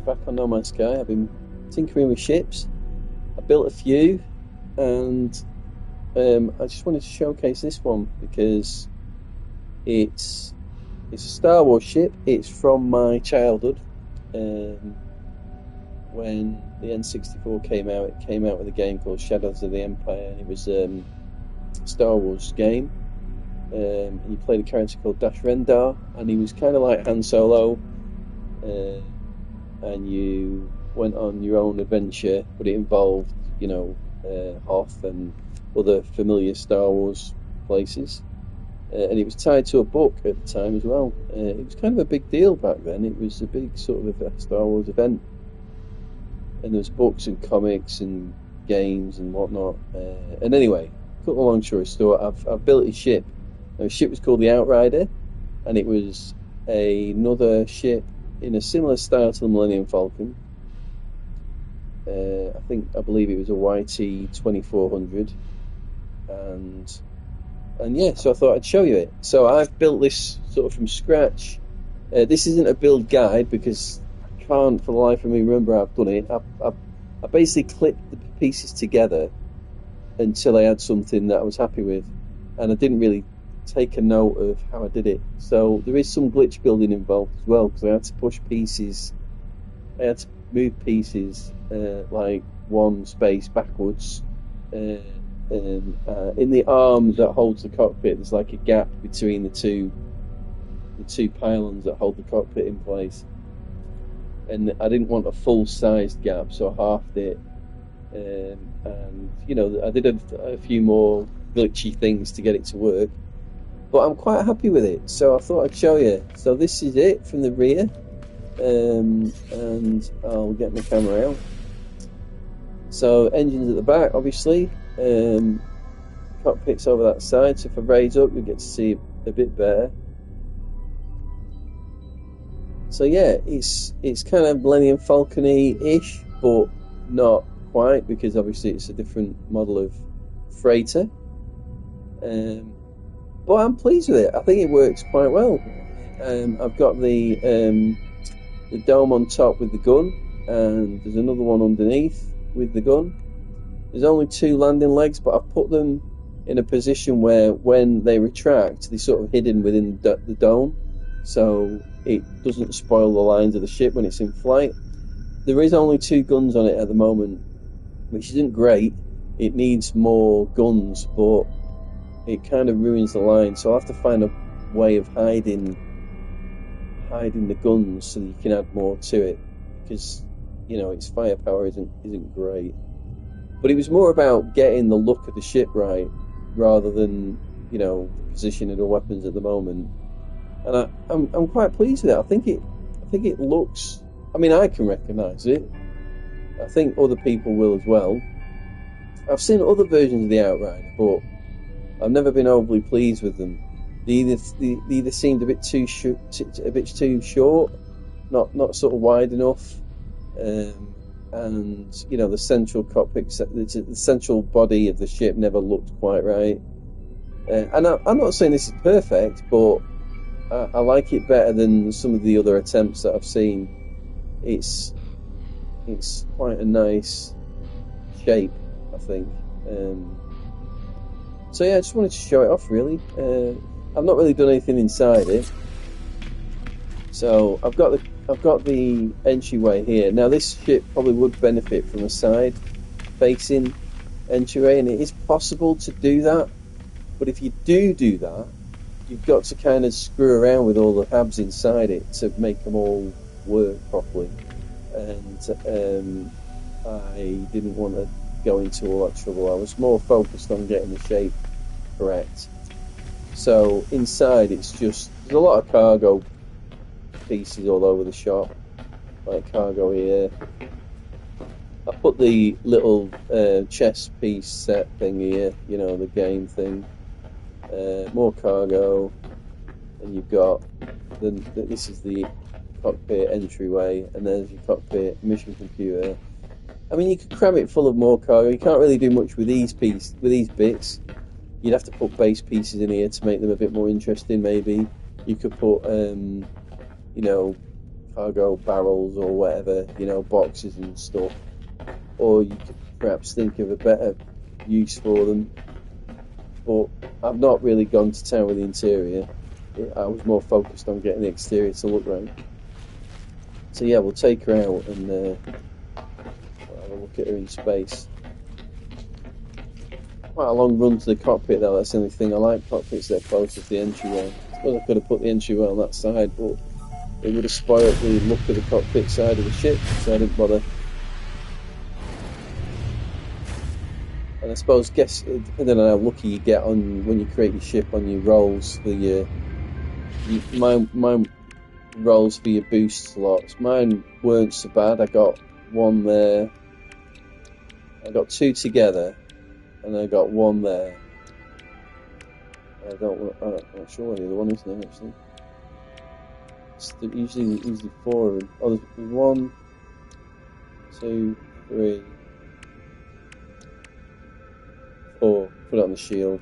back on No Man's Sky. I've been tinkering with ships. I built a few, and I just wanted to showcase this one because it's a Star Wars ship. It's from my childhood. When the N64 came out, it came out with a game called Shadows of the Empire, and it was a Star Wars game. And you played a character called Rendar, and he was kind of like Han Solo. And you went on your own adventure, but it involved, Hoth and other familiar Star Wars places. And it was tied to a book at the time as well. It was kind of a big deal back then. It was a big sort of a Star Wars event. And there was books and comics and games and whatnot. And anyway, cut a long story short, I've built a ship. The ship was called the Outrider, and it was another ship in a similar style to the Millennium Falcon. I believe it was a YT 2400, and yeah, so I thought I'd show you it. So I've built this sort of from scratch. This isn't a build guide because I can't for the life of me remember how I've done it. I basically clipped the pieces together until I had something that I was happy with, and I didn't really take a note of how I did it. So there is some glitch building involved as well, because I had to push pieces, I had to move pieces like one space backwards. In the arm that holds the cockpit, there's like a gap between the two pylons that hold the cockpit in place, and I didn't want a full-sized gap, so I halved it. And I did a few more glitchy things to get it to work, but I'm quite happy with it, so I thought I'd show you. So this is it from the rear, and I'll get my camera out. So engines at the back, obviously. Cockpit's over that side, so if I raise up, you'll get to see a bit better. So yeah, it's kind of Millennium Falcon-y-ish, but not quite, because obviously it's a different model of freighter. But I'm pleased with it. I think it works quite well. I've got the dome on top with the gun, and there's another one underneath with the gun. There's only two landing legs, but I've put them in a position where when they retract, they're sort of hidden within the dome, so it doesn't spoil the lines of the ship when it's in flight. There is only two guns on it at the moment, which isn't great. It needs more guns, but it kind of ruins the line, so I'll have to find a way of hiding the guns so that you can add more to it, because its firepower isn't great. But it was more about getting the look of the ship right, rather than the position of the weapons at the moment. And I'm quite pleased with it. I think it looks. I mean, I can recognise it. I think other people will as well. I've seen other versions of the Outrider, but I've never been overly pleased with them. They either seemed a bit too short, not sort of wide enough, and the central cockpit, the central body of the ship never looked quite right. And I'm not saying this is perfect, but I like it better than some of the other attempts that I've seen. It's quite a nice shape, I think. So yeah, I just wanted to show it off, really. I've not really done anything inside it. So I've got the entryway here. Now this ship probably would benefit from a side-facing entryway, and it is possible to do that. But if you do that, you've got to kind of screw around with all the tabs inside it to make them all work properly. And I didn't want to go into all that trouble. I was more focused on getting the shape correct. So inside there's a lot of cargo pieces all over the shop, like cargo here. I put the little chess piece set thing here, the game thing. More cargo, and you've got this is the cockpit entryway, and there's your cockpit mission computer. I mean, you could cram it full of more cargo. You can't really do much with these bits. You'd have to put base pieces in here to make them a bit more interesting. Maybe you could put cargo barrels or whatever, you know, boxes and stuff. Or you could perhaps think of a better use for them. But I've not really gone to town with the interior. I was more focused on getting the exterior to look right. So yeah, we'll take her out and have a look at her in space. Quite a long run to the cockpit though, that's the only thing. I like cockpits that are close to the entryway. I suppose I could have put the entryway on that side, but it would have spoiled the look of the cockpit side of the ship, so I didn't bother. And I suppose, depending on how lucky you get on when you create your ship on your rolls for mine rolls for your boost slots. Mine weren't so bad. I got one there. I got two together, and I got one there. I'm not sure where the other one is now actually. It's usually four of them. Oh, there's 1, 2, 3, 4. Put it on the shield.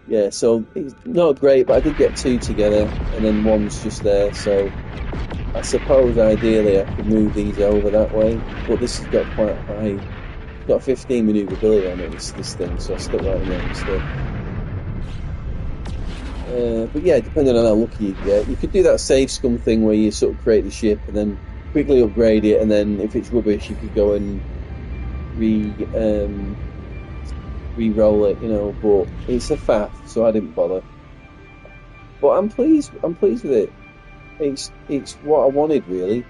Yeah, so it's not great, but I did get two together, and then one's just there. So I suppose ideally I could move these over that way, but this has got quite high. It's got 15 manoeuvrability on it. This thing, so I stuck right in there instead. But yeah, depending on how lucky you get, you could do that save scum thing where you sort of create the ship and then quickly upgrade it, and then if it's rubbish, you could go and re-roll it, you know. But it's a faff, so I didn't bother. But I'm pleased with it. It's what I wanted really.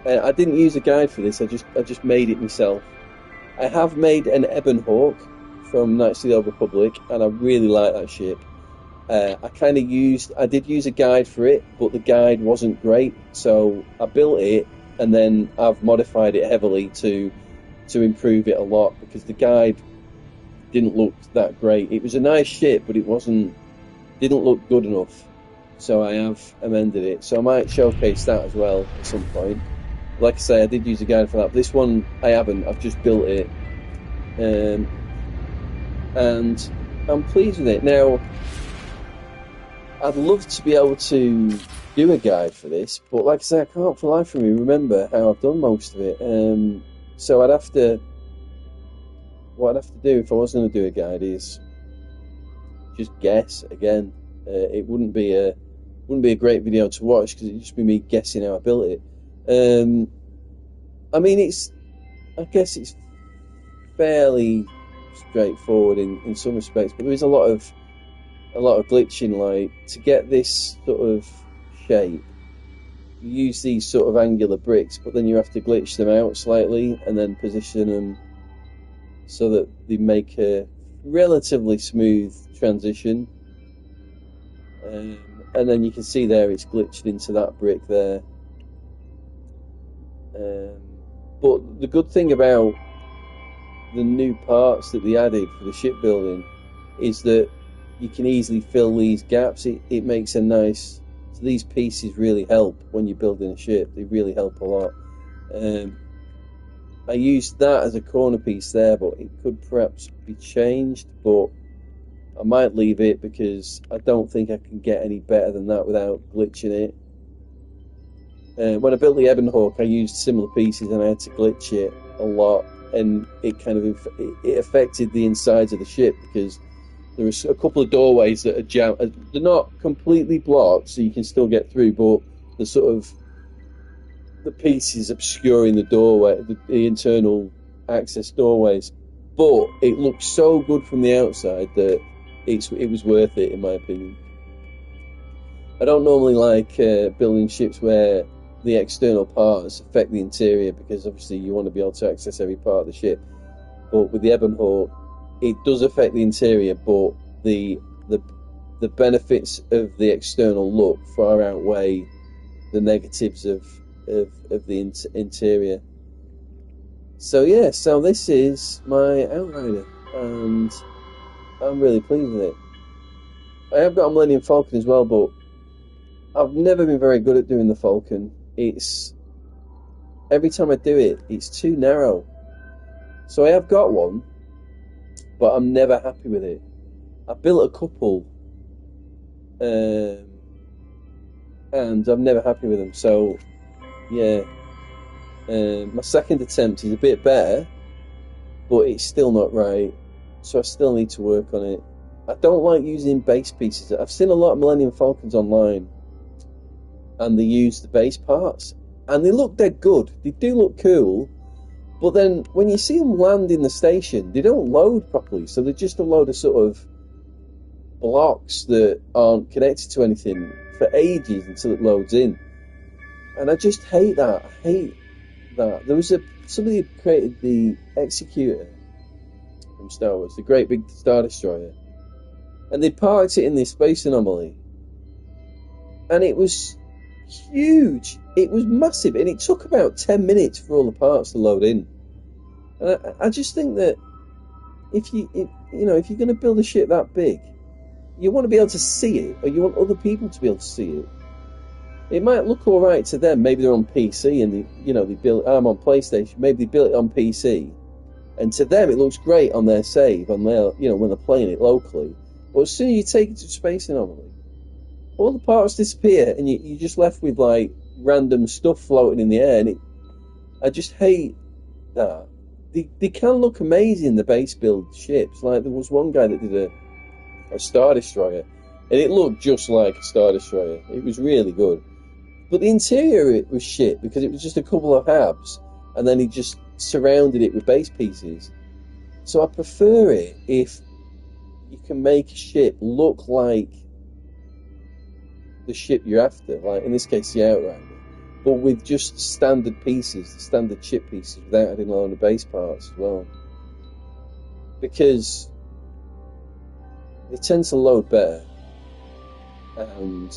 I didn't use a guide for this. I just made it myself. I have made an Ebon Hawk from Knights of the Old Republic, and I really like that ship. I did use a guide for it, but the guide wasn't great, so I built it, and then I've modified it heavily to improve it a lot, because the guide didn't look that great. It was a nice ship, but it didn't look good enough, so I have amended it. So I might showcase that as well at some point. Like I say, I did use a guide for that, but this one I haven't. I've just built it. And I'm pleased with it. Now, I'd love to be able to do a guide for this, but like I say, I can't for life of me remember how I've done most of it. So what I'd have to do if I was going to do a guide is just guess again. It wouldn't be a great video to watch because it'd just be me guessing how I built it. I mean, I guess it's fairly straightforward in some respects, but there is a lot of glitching. Like, to get this sort of shape, you use these sort of angular bricks, but then you have to glitch them out slightly and then position them so that they make a relatively smooth transition. And then you can see there it's glitched into that brick there. But the good thing about the new parts that they added for the shipbuilding is that you can easily fill these gaps. It makes a nice... So these pieces really help when you're building a ship. They really help a lot. I used that as a corner piece there, but it could perhaps be changed, but I might leave it because I don't think I can get any better than that without glitching it. When I built the Ebon Hawk, I used similar pieces and I had to glitch it a lot, and it affected the insides of the ship because there was a couple of doorways that are jammed. They're not completely blocked, so you can still get through, but the sort of the pieces obscuring the doorway, the internal access doorways. But it looked so good from the outside that it was worth it, in my opinion. I don't normally like building ships where the external parts affect the interior, because obviously you want to be able to access every part of the ship. But with the Ebon Hawk, it does affect the interior, but the benefits of the external look far outweigh the negatives of the interior. So yeah, so this is my Outrider, and I'm really pleased with it. I have got a Millennium Falcon as well, but I've never been very good at doing the Falcon. Every time I do it, it's too narrow. So I have got one, but I'm never happy with it. I built a couple and I'm never happy with them. So yeah, my second attempt is a bit better, but it's still not right. So I still need to work on it. I don't like using base pieces. I've seen a lot of Millennium Falcons online, and they use the base parts, and they look dead good. They do look cool, but then when you see them land in the station, they don't load properly. So they're just a load of sort of blocks that aren't connected to anything for ages until it loads in. And I just hate that. I hate that. There was somebody who created the Executor from Star Wars, the great big Star Destroyer, and they parked it in this space anomaly, and it was huge. It was massive, and it took about 10 minutes for all the parts to load in. And I just think that if you're going to build a ship that big, you want to be able to see it, or you want other people to be able to see it. It might look all right to them. Maybe they're on PC and they build. I'm on PlayStation. Maybe they built it on PC, and to them it looks great on their save, on their when they're playing it locally. But as soon as you take it to Space Anomaly, all the parts disappear, and you're just left with like random stuff floating in the air. And I just hate that. They can look amazing, the base build ships. Like there was one guy that did a Star Destroyer, and it looked just like a Star Destroyer. It was really good. But the interior it was shit, because it was just a couple of habs, and then he just surrounded it with base pieces. So I prefer it if you can make a ship look like the ship you're after, like in this case the Outrider, but with just standard pieces, standard ship pieces, without adding a load of base parts as well. Because they tend to load better, and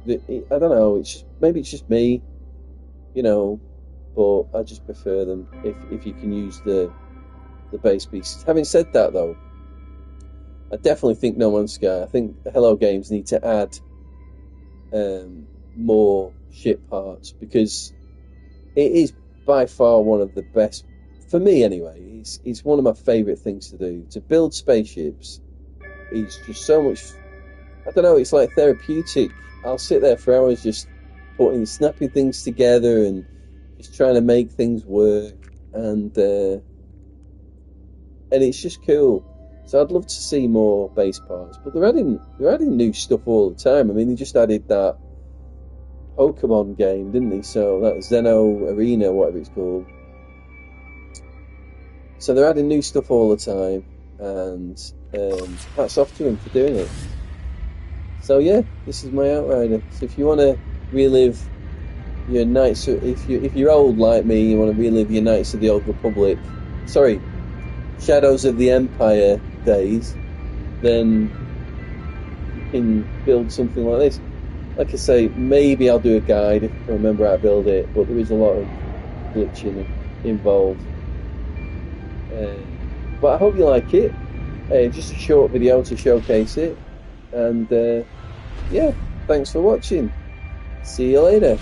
I don't know. Maybe it's just me, but I just prefer them if you can use the base pieces. Having said that, though, I definitely think No Man's Sky. I think Hello Games need to add more ship parts, because it is by far one of the best, for me anyway. It's one of my favourite things to do. To build spaceships is just so much. I don't know. It's like therapeutic. I'll sit there for hours just snapping things together and just trying to make things work, and it's just cool. So I'd love to see more base parts, but they're adding new stuff all the time. I mean, they just added that Pokemon game, didn't they? So that Xeno Arena, whatever it's called. So they're adding new stuff all the time, and hats off to them for doing it. So yeah, this is my Outrider. So if you want to relive your Knights, if you're old like me, you want to relive your Knights of the Old Republic, Shadows of the Empire days, then you can build something like this. Like I say, maybe I'll do a guide if I remember how to build it, but there is a lot of glitching involved. But I hope you like it. Just a short video to showcase it. And yeah, thanks for watching. See you later.